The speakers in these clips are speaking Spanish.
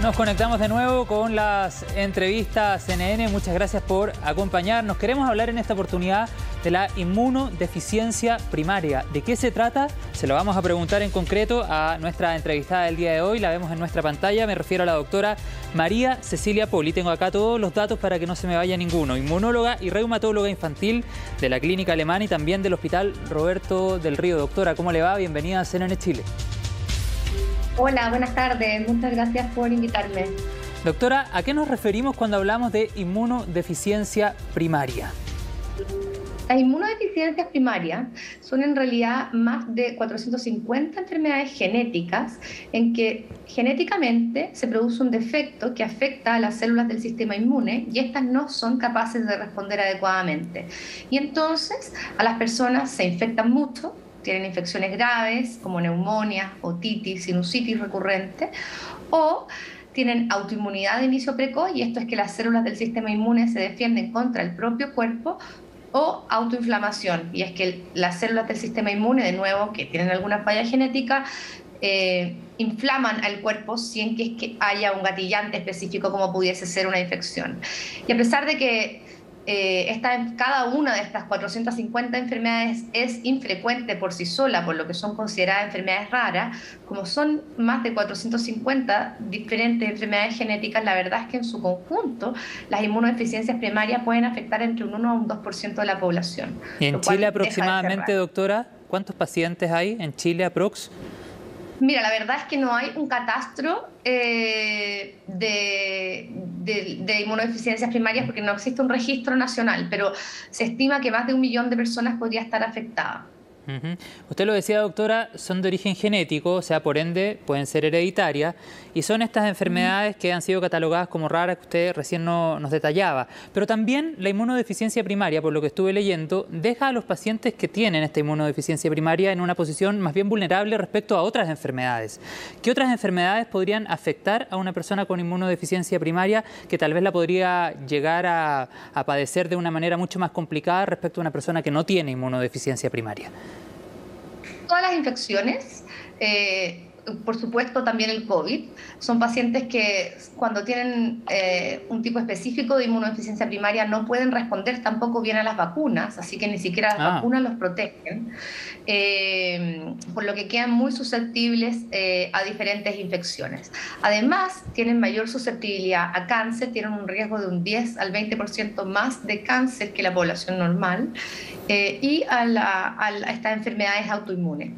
Nos conectamos de nuevo con las entrevistas CNN. Muchas gracias por acompañarnos. Queremos hablar en esta oportunidad de la inmunodeficiencia primaria. ¿De qué se trata? Se lo vamos a preguntar en concreto a nuestra entrevistada del día de hoy. La vemos en nuestra pantalla. Me refiero a la doctora María Cecilia Poli. Tengo acá todos los datos para que no se me vaya ninguno. Inmunóloga y reumatóloga infantil de la Clínica Alemana y también del Hospital Roberto del Río. Doctora, ¿cómo le va? Bienvenida a CNN Chile. Hola, buenas tardes. Muchas gracias por invitarme. Doctora, ¿a qué nos referimos cuando hablamos de inmunodeficiencia primaria? Las inmunodeficiencias primarias son en realidad más de 450 enfermedades genéticas en que genéticamente se produce un defecto que afecta a las células del sistema inmune y estas no son capaces de responder adecuadamente. Y entonces a las personas se infectan mucho, tienen infecciones graves como neumonía, otitis, sinusitis recurrente, o tienen autoinmunidad de inicio precoz, y esto es que las células del sistema inmune se defienden contra el propio cuerpo, o autoinflamación, y es que las células del sistema inmune, de nuevo, que tienen alguna falla genética, inflaman al cuerpo sin que haya un gatillante específico como pudiese ser una infección. Y a pesar de que cada una de estas 450 enfermedades es infrecuente por sí sola, por lo que son consideradas enfermedades raras, como son más de 450 diferentes enfermedades genéticas, la verdad es que en su conjunto las inmunodeficiencias primarias pueden afectar entre un 1 a un 2% de la población. ¿Y en Chile aproximadamente, doctora, cuántos pacientes hay en Chile aprox? Mira, la verdad es que no hay un catastro de inmunodeficiencias primarias porque no existe un registro nacional, pero se estima que más de 1 millón de personas podría estar afectadas. Usted lo decía, doctora, son de origen genético, o sea, por ende pueden ser hereditarias, y son estas enfermedades que han sido catalogadas como raras que usted recién nos detallaba. Pero también la inmunodeficiencia primaria, por lo que estuve leyendo, deja a los pacientes que tienen esta inmunodeficiencia primaria en una posición más bien vulnerable respecto a otras enfermedades. ¿Qué otras enfermedades podrían afectar a una persona con inmunodeficiencia primaria que tal vez la podría llegar a padecer de una manera mucho más complicada respecto a una persona que no tiene inmunodeficiencia primaria? Todas las infecciones, por supuesto también el COVID, son pacientes que cuando tienen un tipo específico de inmunodeficiencia primaria no pueden responder tampoco bien a las vacunas, así que ni siquiera las vacunas los protegen, por lo que quedan muy susceptibles a diferentes infecciones. Además, tienen mayor susceptibilidad a cáncer, tienen un riesgo de un 10 al 20% más de cáncer que la población normal, y a estas enfermedades autoinmunes.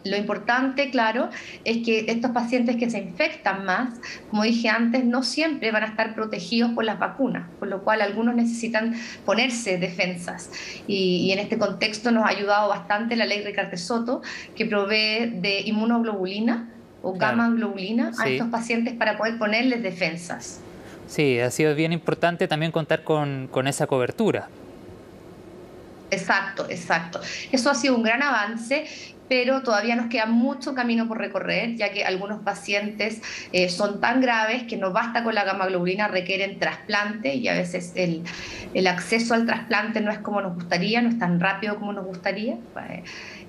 Lo importante, claro, es que estos pacientes que se infectan más, como dije antes, no siempre van a estar protegidos por las vacunas, por lo cual algunos necesitan ponerse defensas. Y en este contexto nos ha ayudado bastante la ley Ricaurte-Soto, que provee de inmunoglobulina o gamma globulina a estos pacientes para poder ponerles defensas. Sí, ha sido bien importante también contar con esa cobertura. Exacto, exacto. Eso ha sido un gran avance, pero todavía nos queda mucho camino por recorrer, ya que algunos pacientes son tan graves que no basta con la gamma globulina, requieren trasplante, y a veces el acceso al trasplante no es como nos gustaría, no es tan rápido como nos gustaría.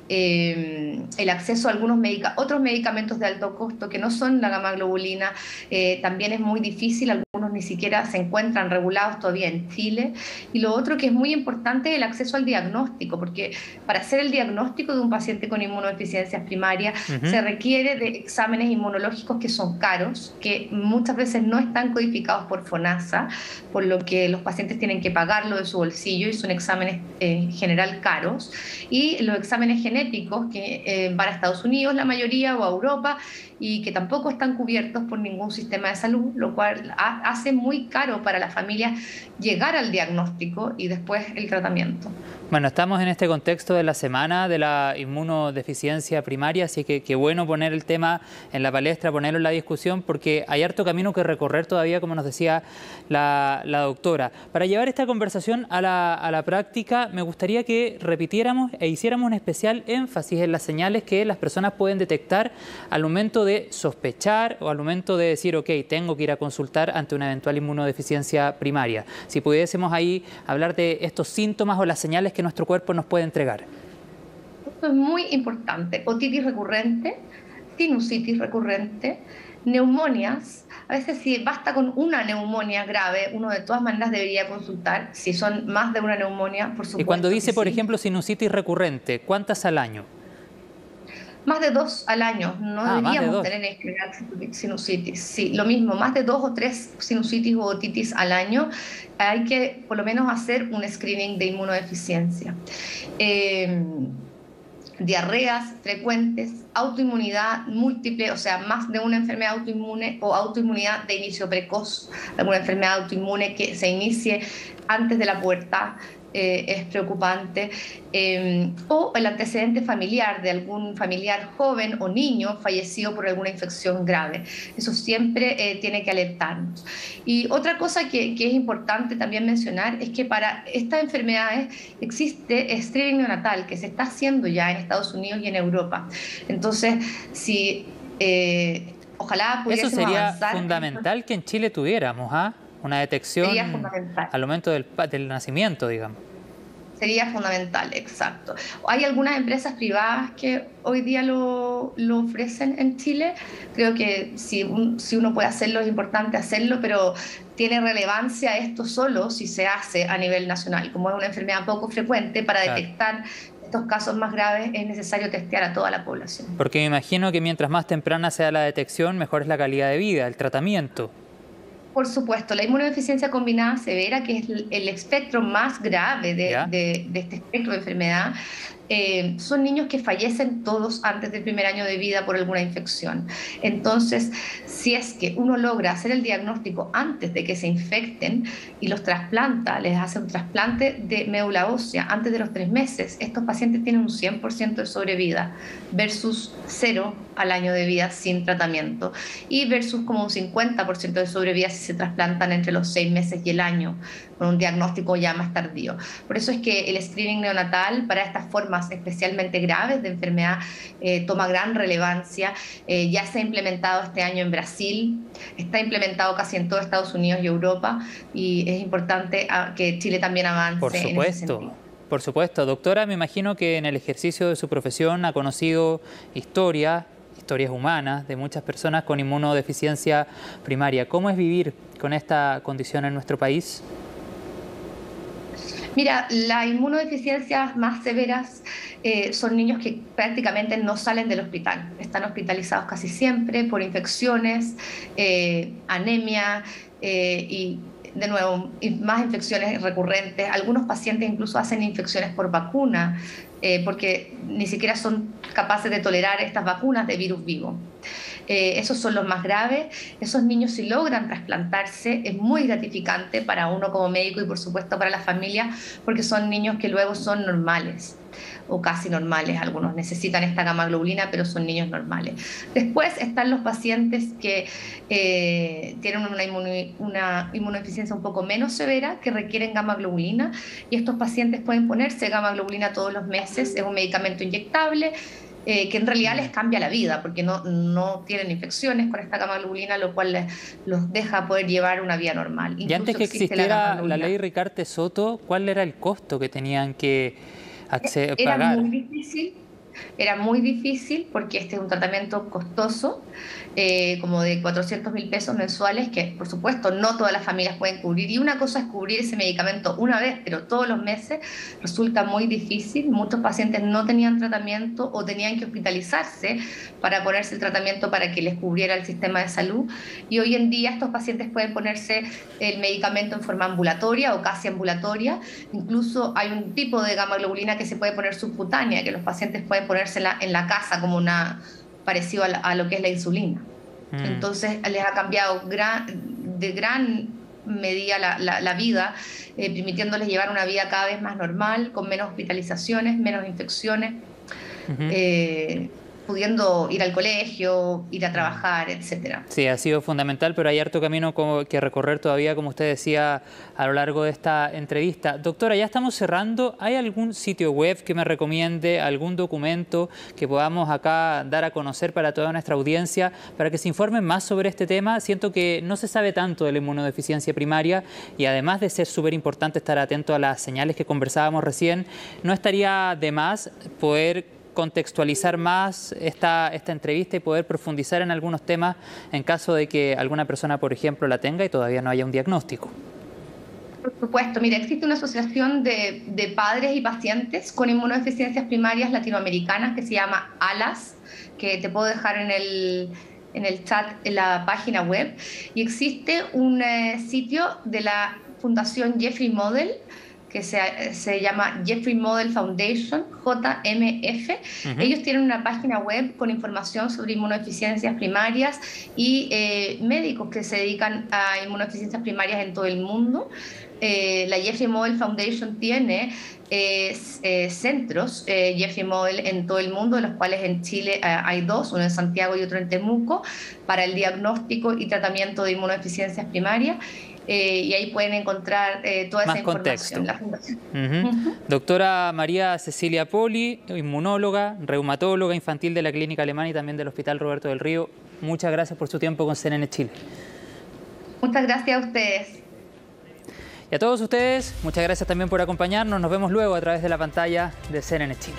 El acceso a otros medicamentos de alto costo que no son la gamma globulina también es muy difícil, algunos ni siquiera se encuentran regulados todavía en Chile. Y lo otro que es muy importante es el acceso al diagnóstico, porque para hacer el diagnóstico de un paciente con inmunodeficiencias primarias se requiere de exámenes inmunológicos que son caros, que muchas veces no están codificados por FONASA, por lo que los pacientes tienen que pagarlo de su bolsillo, y son exámenes en general caros. Y los exámenes genéticos que van a Estados Unidos la mayoría, o a Europa, y que tampoco están cubiertos por ningún sistema de salud, lo cual hace muy caro para la familia llegar al diagnóstico y después el tratamiento. Bueno, estamos en este contexto de la semana de la inmunodeficiencia primaria, así que qué bueno poner el tema en la palestra, ponerlo en la discusión, porque hay harto camino que recorrer todavía, como nos decía la doctora. Para llevar esta conversación a la práctica, me gustaría que repitiéramos e hiciéramos un especial énfasis en las señales que las personas pueden detectar al momento de sospechar o al momento de decir, ok, tengo que ir a consultar ante una eventual inmunodeficiencia primaria. Si pudiésemos ahí hablar de estos síntomas o las señales que nuestro cuerpo nos puede entregar. Esto es muy importante. Otitis recurrente, sinusitis recurrente, neumonias. A veces si basta con una neumonía grave, uno de todas maneras debería consultar. Si son más de una neumonía, por supuesto. Y cuando dice, por sí. ejemplo, sinusitis recurrente, ¿cuántas al año? Más de 2 al año, no deberíamos tener en general sinusitis. Sí, lo mismo, más de 2 o 3 sinusitis u otitis al año, hay que por lo menos hacer un screening de inmunodeficiencia. Diarreas frecuentes, autoinmunidad múltiple, o sea, más de una enfermedad autoinmune o autoinmunidad de inicio precoz, alguna enfermedad autoinmune que se inicie antes de la pubertad. Es preocupante, o el antecedente familiar de algún familiar joven o niño fallecido por alguna infección grave. Eso siempre tiene que alertarnos. Y otra cosa que es importante también mencionar es que para estas enfermedades existe screening neonatal que se está haciendo ya en Estados Unidos y en Europa. Entonces, si ojalá pudiésemos eso sería avanzar, fundamental que en Chile tuviéramos, una detección al momento del nacimiento, digamos. Sería fundamental, exacto. Hay algunas empresas privadas que hoy día lo ofrecen en Chile. Creo que si uno puede hacerlo es importante hacerlo, pero tiene relevancia esto solo si se hace a nivel nacional. Como es una enfermedad poco frecuente, para detectar estos casos más graves es necesario testear a toda la población. Porque me imagino que mientras más temprana sea la detección, mejor es la calidad de vida, el tratamiento. Por supuesto, la inmunodeficiencia combinada severa, que es el espectro más grave de este espectro de enfermedad, son niños que fallecen todos antes del primer año de vida por alguna infección. Entonces, si es que uno logra hacer el diagnóstico antes de que se infecten y los trasplanta, les hace un trasplante de médula ósea antes de los 3 meses, estos pacientes tienen un 100% de sobrevida versus 0 al año de vida sin tratamiento, y versus como un 50% de sobrevida si se trasplantan entre los 6 meses y el año, con un diagnóstico ya más tardío. Por eso es que el screening neonatal para estas formas especialmente graves de enfermedad toma gran relevancia. Ya se ha implementado este año en Brasil, está implementado casi en todo Estados Unidos y Europa, y es importante que Chile también avance. Por supuesto. En ese sentido. Por supuesto. Doctora, me imagino que en el ejercicio de su profesión ha conocido historias humanas de muchas personas con inmunodeficiencia primaria. ¿Cómo es vivir con esta condición en nuestro país? Mira, las inmunodeficiencias más severas son niños que prácticamente no salen del hospital. Están hospitalizados casi siempre por infecciones, anemia y, de nuevo, más infecciones recurrentes. Algunos pacientes incluso hacen infecciones por vacuna porque ni siquiera son capaces de tolerar estas vacunas de virus vivo. Esos son los más graves. Esos niños, si logran trasplantarse, es muy gratificante para uno como médico y por supuesto para la familia, porque son niños que luego son normales o casi normales. Algunos necesitan esta gamma-globulina, pero son niños normales. Después están los pacientes que tienen una inmunodeficiencia un poco menos severa, que requieren gamma-globulina, y estos pacientes pueden ponerse gamma-globulina todos los meses. Es un medicamento inyectable que en realidad les cambia la vida, porque no tienen infecciones con esta gamma-globulina, lo cual los deja poder llevar una vida normal. Incluso, y antes que existiera la ley Ricarte-Soto, ¿cuál era el costo que tenían que pagar? Era muy difícil porque este es un tratamiento costoso, como de 400.000 pesos mensuales, que por supuesto no todas las familias pueden cubrir. Y una cosa es cubrir ese medicamento una vez, pero todos los meses resulta muy difícil. Muchos pacientes no tenían tratamiento o tenían que hospitalizarse para ponerse el tratamiento para que les cubriera el sistema de salud. Y hoy en día estos pacientes pueden ponerse el medicamento en forma ambulatoria o casi ambulatoria. Incluso hay un tipo de gamma-globulina que se puede poner subcutánea, que los pacientes pueden ponérsela en la casa como parecido a lo que es la insulina. Entonces les ha cambiado de gran medida la vida, permitiéndoles llevar una vida cada vez más normal, con menos hospitalizaciones, menos infecciones, pudiendo ir al colegio, ir a trabajar, etcétera. Sí, ha sido fundamental, pero hay harto camino que recorrer todavía, como usted decía, a lo largo de esta entrevista. Doctora, ya estamos cerrando. ¿Hay algún sitio web que me recomiende, algún documento que podamos acá dar a conocer para toda nuestra audiencia, para que se informen más sobre este tema? Siento que no se sabe tanto de la inmunodeficiencia primaria y además de ser súper importante estar atento a las señales que conversábamos recién, no estaría de más poder contextualizar más esta entrevista y poder profundizar en algunos temas en caso de que alguna persona, por ejemplo, la tenga y todavía no haya un diagnóstico. Por supuesto, mira, existe una asociación de padres y pacientes con inmunodeficiencias primarias latinoamericanas que se llama ALAS, que te puedo dejar en el chat, en la página web, y existe un sitio de la Fundación Jeffrey Model que se llama Jeffrey Model Foundation, JMF. Ellos tienen una página web con información sobre inmunodeficiencias primarias y médicos que se dedican a inmunodeficiencias primarias en todo el mundo. La Jeffrey Model Foundation tiene centros Jeffrey Model en todo el mundo, de los cuales en Chile hay dos, uno en Santiago y otro en Temuco, para el diagnóstico y tratamiento de inmunodeficiencias primarias. Y ahí pueden encontrar toda esa información. La fundación. Doctora María Cecilia Poli, inmunóloga, reumatóloga infantil de la Clínica Alemana y también del Hospital Roberto del Río, muchas gracias por su tiempo con CNN Chile. Muchas gracias a ustedes. Y a todos ustedes, muchas gracias también por acompañarnos. Nos vemos luego a través de la pantalla de CNN Chile.